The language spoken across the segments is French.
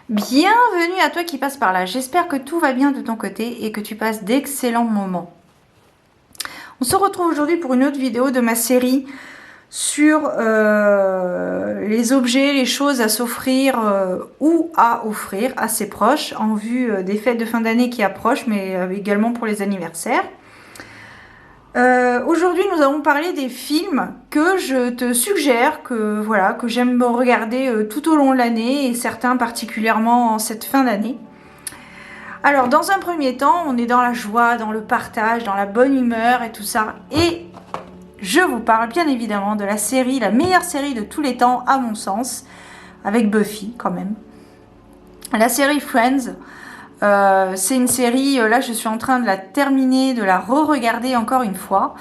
Bienvenue à toi qui passe par là. J'espère que tout va bien de ton côté et que tu passes d'excellents moments. On se retrouve aujourd'hui pour une autre vidéo de ma série sur les objets, les choses à s'offrir ou à offrir à ses proches en vue des fêtes de fin d'année qui approchent, mais également pour les anniversaires. Aujourd'hui, nous allons parler des films que je te suggère, que j'aime regarder tout au long de l'année et certains particulièrement en cette fin d'année. Alors, dans un premier temps, on est dans la joie, dans le partage, dans la bonne humeur et tout ça. Et je vous parle bien évidemment de la série, la meilleure série de tous les temps, à mon sens, avec Buffy quand même. La série Friends. C'est une série, là je suis en train de la terminer, de la re-regarder encore une fois.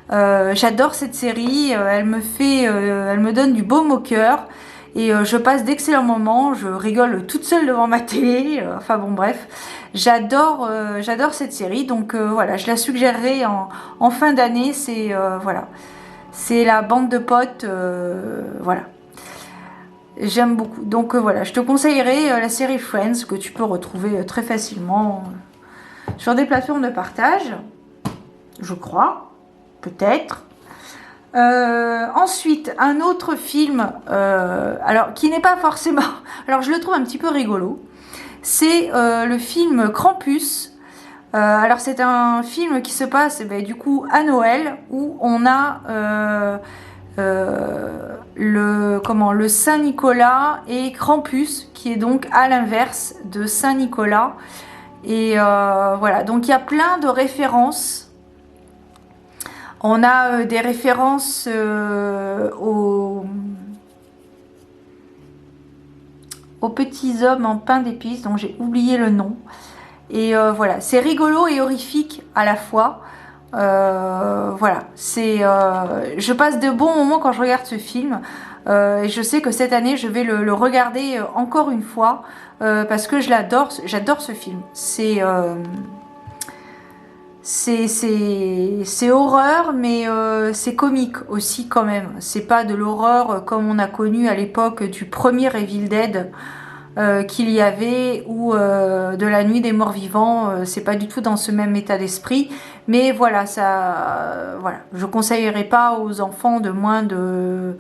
J'adore cette série, elle me donne du baume au cœur et je passe d'excellents moments, je rigole toute seule devant ma télé, enfin bon bref, j'adore cette série, donc voilà, je la suggérerai en fin d'année, voilà, c'est la bande de potes, voilà. J'aime beaucoup. Donc voilà, je te conseillerais la série Friends que tu peux retrouver très facilement sur des plateformes de partage, je crois, peut-être. Ensuite, un autre film, alors qui n'est pas forcément, alors je le trouve un petit peu rigolo, c'est le film Krampus. Alors c'est un film qui se passe du coup à Noël où on a le Saint Nicolas et Krampus qui est donc à l'inverse de Saint Nicolas et voilà, donc il y a plein de références. On a des références aux petits hommes en pain d'épices dont j'ai oublié le nom et voilà, c'est rigolo et horrifique à la fois. Voilà, je passe de bons moments quand je regarde ce film et je sais que cette année je vais le regarder encore une fois parce que j'adore ce film. C'est horreur mais c'est comique aussi quand même. C'est pas de l'horreur comme on a connu à l'époque du premier Evil Dead qu'il y avait ou de la nuit des morts vivants, c'est pas du tout dans ce même état d'esprit, mais voilà, voilà, je conseillerais pas aux enfants de moins de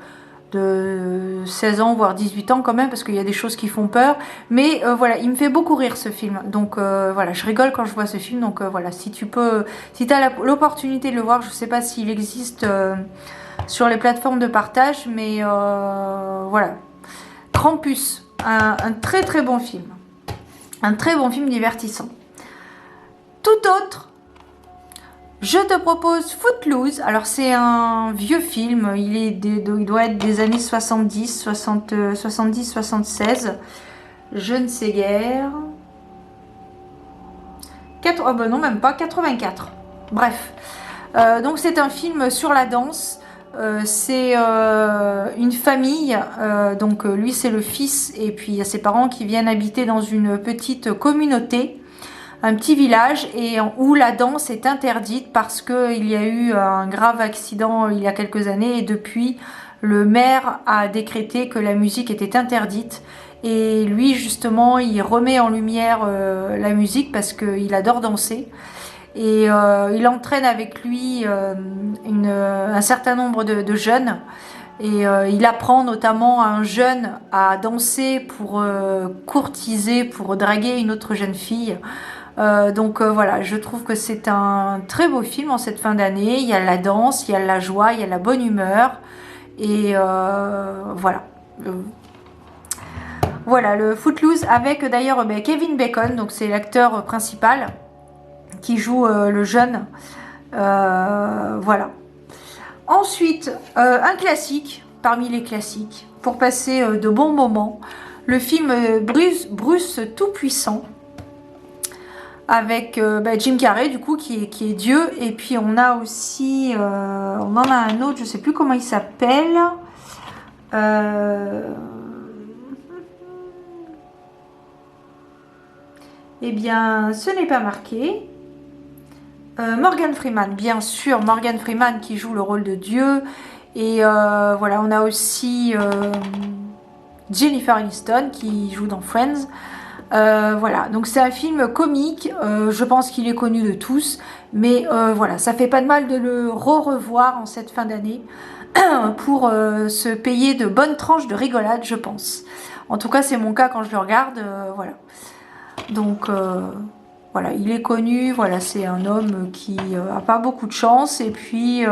16 ans voire 18 ans quand même parce qu'il y a des choses qui font peur, mais voilà, il me fait beaucoup rire ce film, donc voilà, je rigole quand je vois ce film, donc voilà, si tu as l'opportunité de le voir, je sais pas s'il existe sur les plateformes de partage, mais voilà, Krampus, un très très bon film. Un très bon film divertissant. Tout autre, je te propose Footloose. Alors c'est un vieux film, il doit être des années 70, 76. Je ne sais guère. Oh ben non, même pas, 84. Bref. Donc c'est un film sur la danse. C'est une famille, donc lui c'est le fils et puis il y a ses parents qui viennent habiter dans une petite communauté, un petit village et où la danse est interdite parce qu'il y a eu un grave accident il y a quelques années et depuis le maire a décrété que la musique était interdite et lui justement il remet en lumière la musique parce qu'il adore danser. Et il entraîne avec lui un certain nombre de jeunes. Et il apprend notamment à un jeune à danser pour courtiser, pour draguer une autre jeune fille. Donc voilà, je trouve que c'est un très beau film en cette fin d'année. Il y a la danse, il y a la joie, il y a la bonne humeur. Et voilà. Voilà, le Footloose avec d'ailleurs Kevin Bacon, donc c'est l'acteur principal qui joue le jeune. Voilà. Ensuite, un classique, parmi les classiques, pour passer de bons moments, le film Bruce Tout-Puissant, avec Jim Carrey, du coup, qui est Dieu. Et puis on a aussi, on en a un autre, je sais plus comment il s'appelle. Eh bien, ce n'est pas marqué. Morgan Freeman, bien sûr, Morgan Freeman qui joue le rôle de Dieu. Et voilà, on a aussi Jennifer Aniston qui joue dans Friends. Voilà, donc c'est un film comique, je pense qu'il est connu de tous, mais voilà, ça fait pas de mal de le revoir en cette fin d'année pour se payer de bonnes tranches de rigolade, je pense. En tout cas, c'est mon cas quand je le regarde, voilà. Donc voilà, il est connu, voilà, c'est un homme qui a pas beaucoup de chance et puis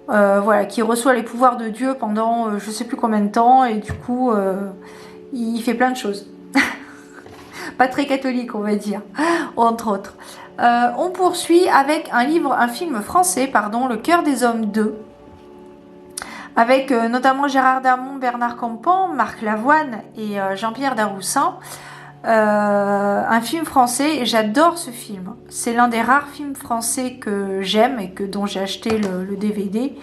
voilà, qui reçoit les pouvoirs de Dieu pendant je sais plus combien de temps et du coup il fait plein de choses. Pas très catholique, on va dire, entre autres. On poursuit avec un film français, pardon, Le Cœur des Hommes 2, avec notamment Gérard Darmon, Bernard Campan, Marc Lavoine et Jean-Pierre Daroussin. Un film français, et j'adore ce film. C'est l'un des rares films français que j'aime et dont j'ai acheté le DVD.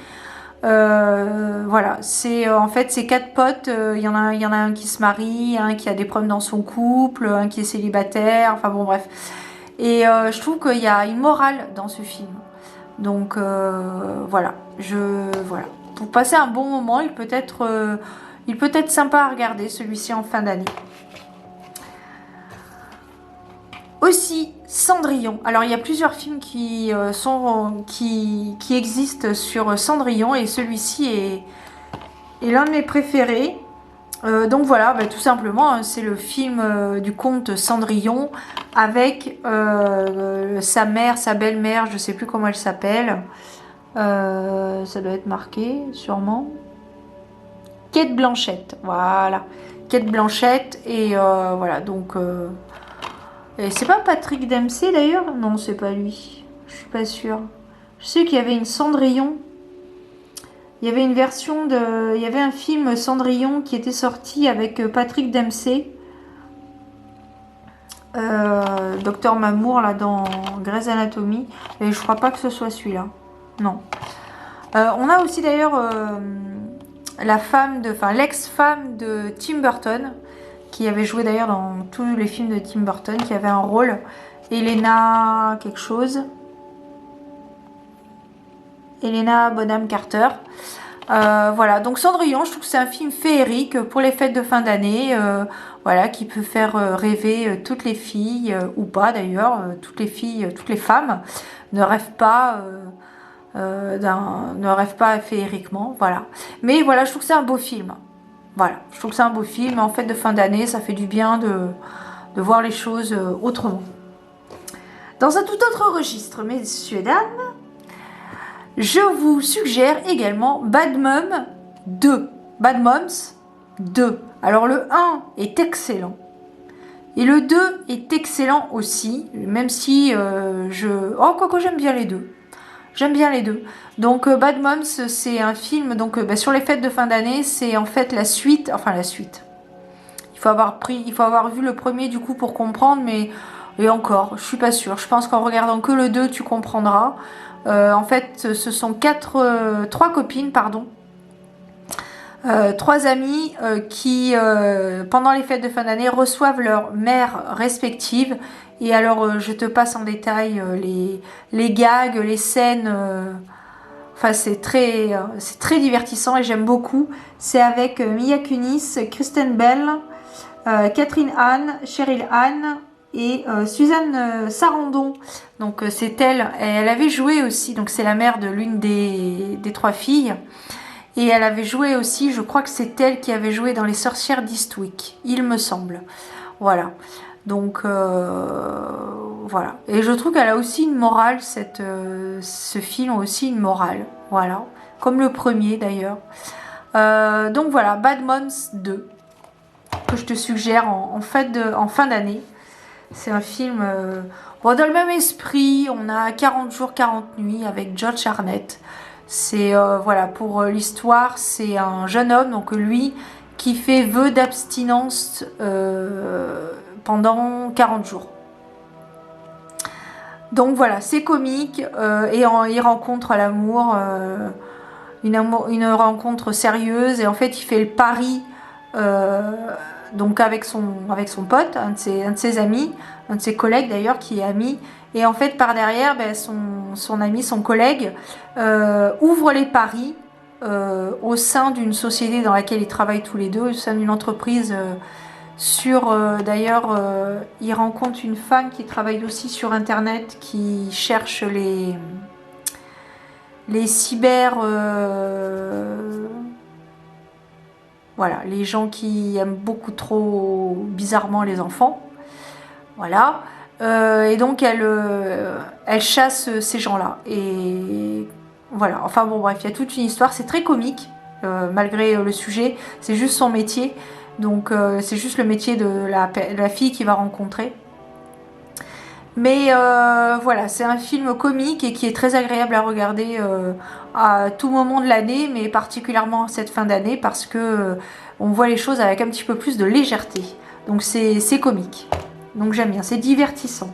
Voilà, c'est en fait c'est 4 potes. Il y en a un qui se marie, un qui a des problèmes dans son couple, un qui est célibataire. Enfin bon, bref. Et je trouve qu'il y a une morale dans ce film. Donc voilà, voilà. Pour passer un bon moment, il peut être sympa à regarder celui-ci en fin d'année. Aussi, Cendrillon. Alors, il y a plusieurs films qui existent sur Cendrillon et celui-ci est l'un de mes préférés. Donc voilà, bah, tout simplement, hein, c'est le film du conte Cendrillon avec sa mère, sa belle-mère, je sais plus comment elle s'appelle. Ça doit être marqué, sûrement. Cate Blanchett, voilà. Cate Blanchett et voilà, donc... Et c'est pas Patrick Dempsey d'ailleurs? Non, c'est pas lui. Je suis pas sûre. Je sais qu'il y avait une Cendrillon. Il y avait une version de... Il y avait un film Cendrillon qui était sorti avec Patrick Dempsey. Docteur Mamour, là, dans Grey's Anatomy. Et je crois pas que ce soit celui-là. Non. On a aussi d'ailleurs l'ex-femme de Tim Burton, qui avait joué d'ailleurs dans tous les films de Tim Burton, qui avait un rôle, Helena quelque chose, Helena Bonham Carter. Voilà, donc Cendrillon, je trouve que c'est un film féerique pour les fêtes de fin d'année, voilà, qui peut faire rêver toutes les filles, ou pas d'ailleurs, toutes les filles, toutes les femmes ne rêvent pas féeriquement, voilà. Mais voilà, je trouve que c'est un beau film. Voilà, je trouve que c'est un beau film. En fait, de fin d'année, ça fait du bien de voir les choses autrement. Dans un tout autre registre, messieurs, dames, je vous suggère également Bad Moms 2. Bad Moms 2. Alors, le 1 est excellent. Et le 2 est excellent aussi, même si quoique j'aime bien les deux. J'aime bien les deux. Donc Bad Moms, c'est un film sur les fêtes de fin d'année, c'est en fait la suite. Il faut avoir vu le premier du coup pour comprendre, mais et encore, je suis pas sûre. Je pense qu'en regardant que le 2, tu comprendras. En fait, ce sont trois copines, pardon. Trois amies qui, pendant les fêtes de fin d'année, reçoivent leurs mères respectives. Et alors, je te passe en détail les gags, les scènes. Enfin, c'est très divertissant et j'aime beaucoup. C'est avec Mila Kunis, Kristen Bell, Catherine Hahn, Cheryl Hahn et Suzanne Sarandon. Donc, c'est elle. Elle avait joué aussi. Donc, c'est la mère de l'une des trois filles. Et elle avait joué aussi, je crois que c'est elle qui avait joué dans Les Sorcières d'Eastwick, il me semble. Voilà. Donc, voilà. Et je trouve qu'elle a aussi une morale, ce film a aussi une morale. Voilà. Comme le premier d'ailleurs. Donc voilà, Bad Moms 2, que je te suggère en fin d'année. C'est un film dans le même esprit. On a 40 jours, 40 nuits avec Josh Hartnett. C'est voilà, pour l'histoire, c'est un jeune homme, donc lui, qui fait vœu d'abstinence pendant 40 jours. Donc voilà, c'est comique et il rencontre l'amour, une rencontre sérieuse, et en fait il fait le pari donc avec son pote, un de ses amis, un de ses collègues d'ailleurs qui est ami, et en fait par derrière son ami, son collègue ouvre les paris au sein d'une société dans laquelle ils travaillent tous les deux, au sein d'une entreprise. D'ailleurs, il rencontre une femme qui travaille aussi sur Internet, qui cherche les cyber... voilà, les gens qui aiment beaucoup trop bizarrement les enfants. Voilà. Et donc elle chasse ces gens-là. Et voilà. Enfin bon, bref, il y a toute une histoire. C'est très comique, malgré le sujet. C'est juste son métier. Donc c'est juste le métier de la fille qu'il va rencontrer. Mais voilà, c'est un film comique et qui est très agréable à regarder à tout moment de l'année, mais particulièrement cette fin d'année parce que on voit les choses avec un petit peu plus de légèreté. Donc c'est comique. Donc j'aime bien, c'est divertissant.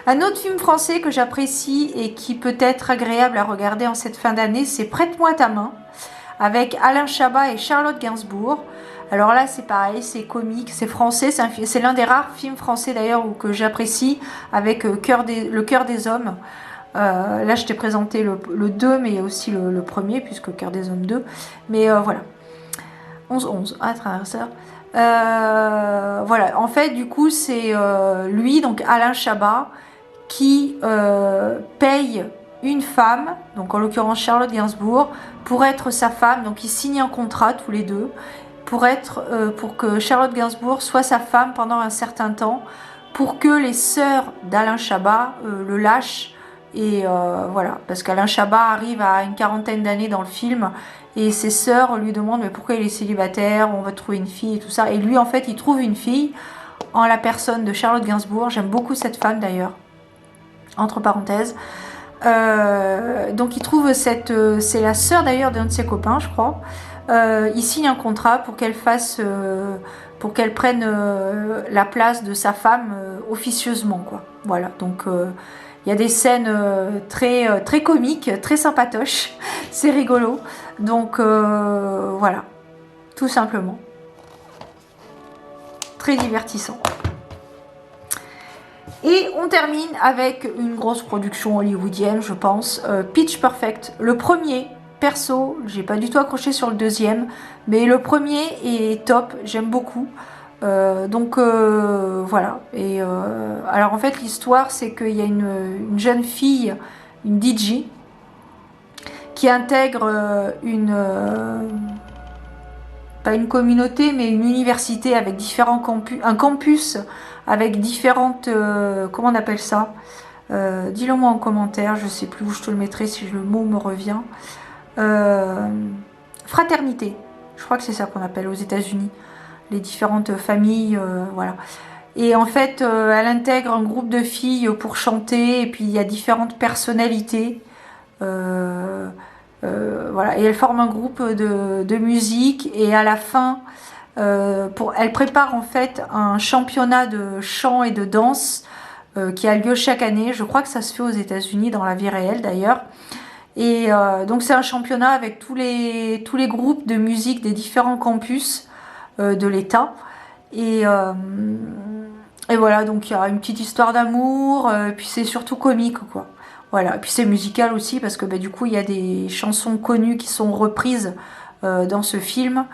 Un autre film français que j'apprécie et qui peut être agréable à regarder en cette fin d'année, c'est Prête-moi ta main, avec Alain Chabat et Charlotte Gainsbourg. Alors là, c'est pareil, c'est comique, c'est français, c'est l'un des rares films français d'ailleurs que j'apprécie, avec Le cœur des hommes. Là, je t'ai présenté le 2, mais il y a aussi le premier, puisque Cœur des hommes 2. Mais voilà. 11-11, à travers ça. Voilà, en fait, du coup, c'est lui, donc Alain Chabat, qui paye une femme, donc en l'occurrence Charlotte Gainsbourg, pour être sa femme. Donc ils signent un contrat tous les deux pour que Charlotte Gainsbourg soit sa femme pendant un certain temps, pour que les sœurs d'Alain Chabat le lâchent. Et voilà, parce qu'Alain Chabat arrive à une quarantaine d'années dans le film et ses sœurs lui demandent mais pourquoi il est célibataire, on va trouver une fille et tout ça. Et lui, en fait, il trouve une fille en la personne de Charlotte Gainsbourg. J'aime beaucoup cette femme d'ailleurs, entre parenthèses. Donc il trouve c'est la sœur d'ailleurs d'un de ses copains, je crois. Il signe un contrat pour qu'elle pour qu'elle prenne la place de sa femme officieusement, quoi. Voilà, donc il y a des scènes très comiques, très sympatoches, c'est rigolo. Donc voilà, tout simplement. Très divertissant. Et on termine avec une grosse production hollywoodienne, je pense, Pitch Perfect. Le premier, perso, j'ai pas du tout accroché sur le deuxième, mais le premier est top, j'aime beaucoup. Donc voilà. Et alors en fait l'histoire c'est qu'il y a une jeune fille, une DJ, qui intègre pas une communauté mais une université avec différents campus, un campus avec différentes, comment on appelle ça, dis-le moi en commentaire, je sais plus où je te le mettrai si le mot me revient. Fraternité, je crois que c'est ça qu'on appelle aux États-Unis. Les différentes familles, voilà. Et en fait, elle intègre un groupe de filles pour chanter, et puis il y a différentes personnalités. Voilà. Et elle forme un groupe de musique, et à la fin, elle prépare en fait un championnat de chant et de danse qui a lieu chaque année. Je crois que ça se fait aux États-Unis, dans la vie réelle d'ailleurs. Et donc c'est un championnat avec tous les groupes de musique des différents campus de l'État. Et voilà, donc il y a une petite histoire d'amour, puis c'est surtout comique, quoi. Voilà, et puis c'est musical aussi, parce que du coup, il y a des chansons connues qui sont reprises dans ce film,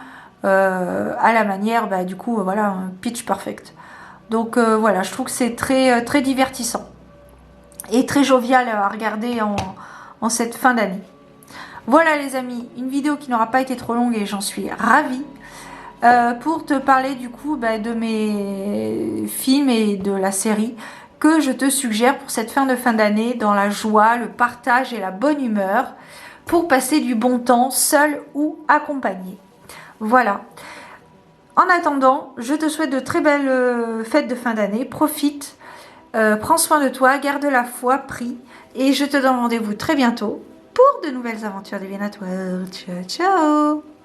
à la manière, du coup, voilà, un Pitch Perfect. Donc voilà, je trouve que c'est très divertissant, et très jovial à regarder en cette fin d'année. Voilà les amis, une vidéo qui n'aura pas été trop longue, et j'en suis ravie. Pour te parler du coup de mes films et de la série que je te suggère pour cette fin d'année, dans la joie, le partage et la bonne humeur, pour passer du bon temps seul ou accompagné. Voilà. En attendant, je te souhaite de très belles fêtes de fin d'année. Profite, prends soin de toi, garde la foi, prie, et je te donne rendez-vous très bientôt pour de nouvelles aventures divinatoires. Ciao, ciao!